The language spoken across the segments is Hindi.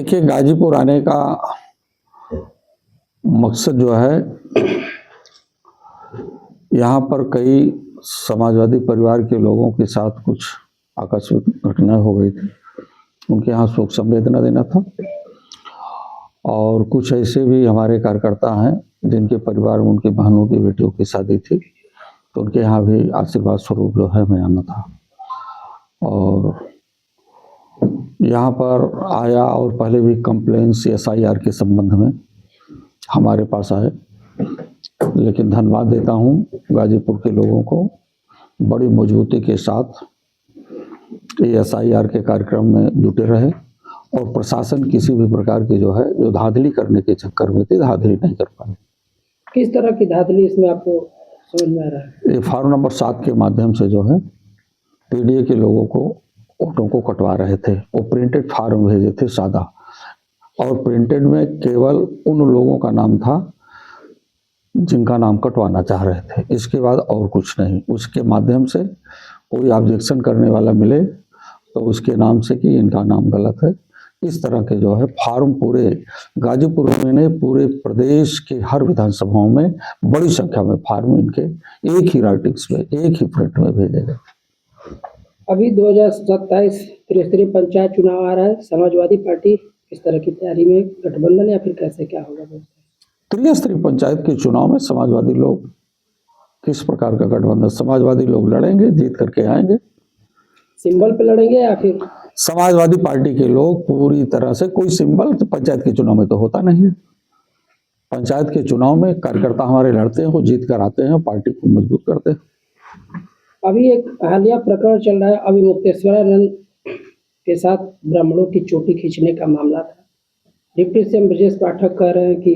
देखिए, गाजीपुर आने का मकसद जो है, यहाँ पर कई समाजवादी परिवार के लोगों के साथ कुछ आकस्मिक घटना हो गई थी। उनके यहाँ शोक संवेदना देना था और कुछ ऐसे भी हमारे कार्यकर्ता हैं जिनके परिवार में उनकी बहनों की बेटियों की शादी थी, तो उनके यहाँ भी आशीर्वाद स्वरूप जो है मैं आना था। और यहाँ पर आया और पहले भी कंप्लेंट्स SIR के संबंध में हमारे पास आए, लेकिन धन्यवाद देता हूँ गाजीपुर के लोगों को, बड़ी मजबूती के साथ ये SIR के कार्यक्रम में जुटे रहे और प्रशासन किसी भी प्रकार की जो धांधली करने के चक्कर में थी, धांधली नहीं कर पाए। किस तरह की धांधली इसमें आपको समझ में आ रहा है? ये फार्म नंबर 7 के माध्यम से जो है PDA के लोगों को वोटों को कटवा रहे थे। वो प्रिंटेड फार्म भेजे थे सादा, और प्रिंटेड में केवल उन लोगों का नाम था जिनका नाम कटवाना चाह रहे थे, इसके बाद और कुछ नहीं। उसके माध्यम से कोई ऑब्जेक्शन करने वाला मिले तो उसके नाम से कि इनका नाम गलत है, इस तरह के जो है फार्म पूरे गाजीपुर में नहीं, पूरे प्रदेश के हर विधानसभाओं में बड़ी संख्या में फार्म इनके एक ही राइटिंग्स में, एक ही प्रिंट में भेजे गए। अभी 2027 त्रिस्तरीय पंचायत चुनाव आ रहा है, समाजवादी पार्टी इस तरह की तैयारी में गठबंधन या फिर कैसे क्या होगा? त्रिस्तरीय पंचायत के चुनाव में समाजवादी लोग किस प्रकार का गठबंधन? समाजवादी लोग लड़ेंगे, जीत करके आएंगे। सिंबल पे लड़ेंगे या फिर समाजवादी पार्टी के लोग पूरी तरह से, कोई सिंबल तो पंचायत के चुनाव में तो होता नहीं है। पंचायत के चुनाव में कार्यकर्ता हमारे लड़ते हैं, वो जीत कर आते हैं, पार्टी को मजबूत करते हैं। अभी एक हालिया प्रकरण चल रहा है, अभी मुक्तेश्वरानंद के साथ ब्राह्मणों की चोटी खींचने का मामला था। डिप्टी सीएम ब्रजेश पाठक कह रहे हैं कि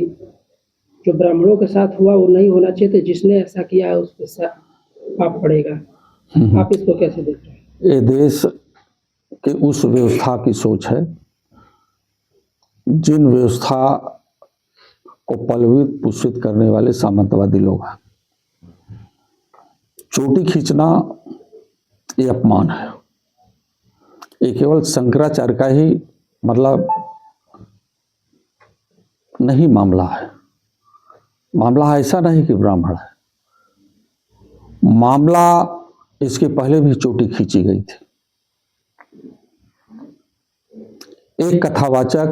जो ब्राह्मणों के साथ हुआ वो नहीं होना चाहिए था, जिसने ऐसा किया है उस पर पाप पड़ेगा। आप इसको कैसे देख रहे हैं? ये देश के उस व्यवस्था की सोच है जिन व्यवस्था को पलवित पुष्पित करने वाले सामंतवादी लोग हैं। चोटी खींचना ये अपमान है। ये केवल शंकराचार्य का ही मतलब नहीं मामला है। मामला ऐसा नहीं कि ब्राह्मण है, मामला इसके पहले भी चोटी खींची गई थी। एक कथावाचक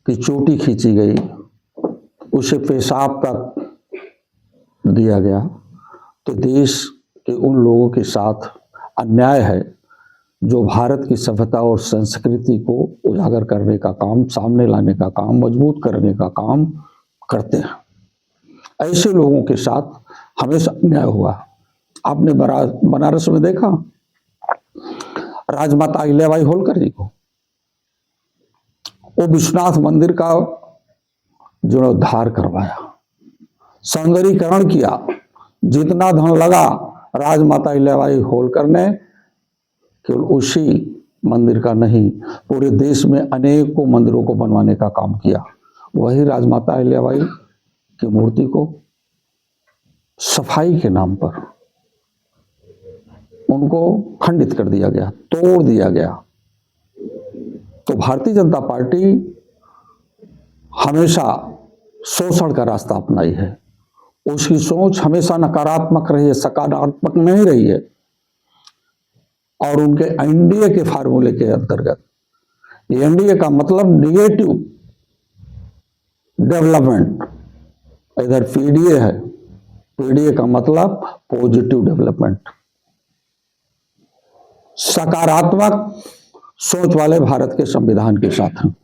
की चोटी खींची गई, उसे पेशाब तक दिया गया, तो देश के उन लोगों के साथ अन्याय है जो भारत की सभ्यता और संस्कृति को उजागर करने का काम, सामने लाने का काम, मजबूत करने का काम करते हैं। ऐसे लोगों के साथ हमेशा अन्याय हुआ। आपने बनारस में देखा राजमाता अहिल्याबाई होलकर जी को, वो विश्वनाथ मंदिर का जीर्णोद्धार करवाया, सौंदर्यीकरण किया। जितना धन लगा राजमाता अहिल्याबाई होलकर ने केवल उसी मंदिर का नहीं, पूरे देश में अनेकों मंदिरों को बनवाने का काम किया। वही राजमाता अहिल्याबाई की मूर्ति को सफाई के नाम पर उनको खंडित कर दिया गया, तोड़ दिया गया। तो भारतीय जनता पार्टी हमेशा शोषण का रास्ता अपनाई है। उसकी सोच हमेशा नकारात्मक रही है, सकारात्मक नहीं रही है। और उनके NDA के फार्मूले के अंतर्गत, NDA का मतलब निगेटिव डेवलपमेंट, इधर PDA है, PDA का मतलब पॉजिटिव डेवलपमेंट। सकारात्मक सोच वाले भारत के संविधान के साथ हैं,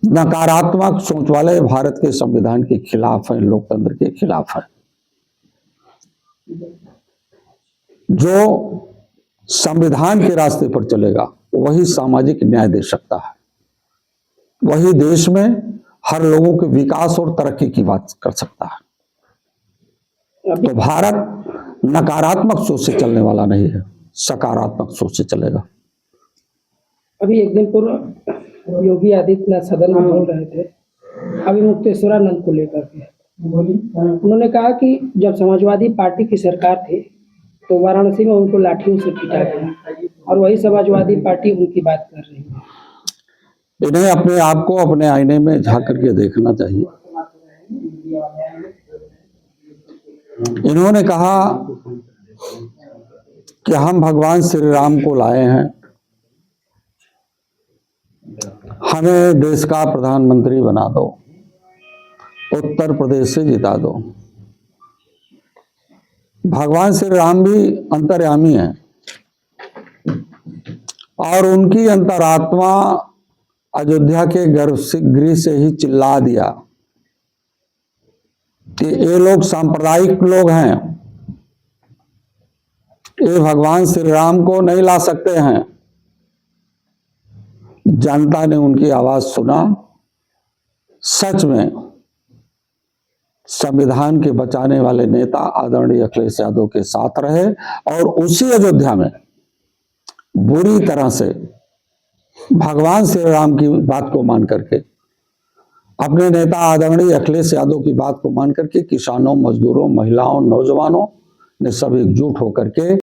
नकारात्मक सोच वाले भारत के संविधान के खिलाफ हैं, लोकतंत्र के खिलाफ हैं। जो संविधान के रास्ते पर चलेगा वही सामाजिक न्याय दे सकता है, वही देश में हर लोगों के विकास और तरक्की की बात कर सकता है। तो भारत नकारात्मक सोच से चलने वाला नहीं है, सकारात्मक सोच से चलेगा। अभी एक दिन पूर्व योगी आदित्यनाथ सदन में बोल रहे थे, अभी मुक्तेश्वरानंद को लेकर के उन्होंने कहा कि जब समाजवादी पार्टी की सरकार थी तो वाराणसी में उनको लाठियों से पीटा गया, और वही समाजवादी पार्टी उनकी बात कर रही है। इन्हें अपने आप को अपने आईने में झांक करके देखना चाहिए। इन्होंने कहा कि हम भगवान श्री राम को लाए हैं, हमें देश का प्रधानमंत्री बना दो, उत्तर प्रदेश से जिता दो। भगवान श्री राम भी अंतर्यामी हैं और उनकी अंतरात्मा अयोध्या के गृह से ही चिल्ला दिया कि ये लोग सांप्रदायिक लोग हैं, ये भगवान श्री राम को नहीं ला सकते हैं। जनता ने उनकी आवाज सुना, सच में संविधान के बचाने वाले नेता आदरणीय अखिलेश यादव के साथ रहे और उसी अयोध्या में बुरी तरह से भगवान श्री राम की बात को मान करके, अपने नेता आदरणीय अखिलेश यादव की बात को मान करके किसानों, मजदूरों, महिलाओं, नौजवानों ने सब एकजुट होकर के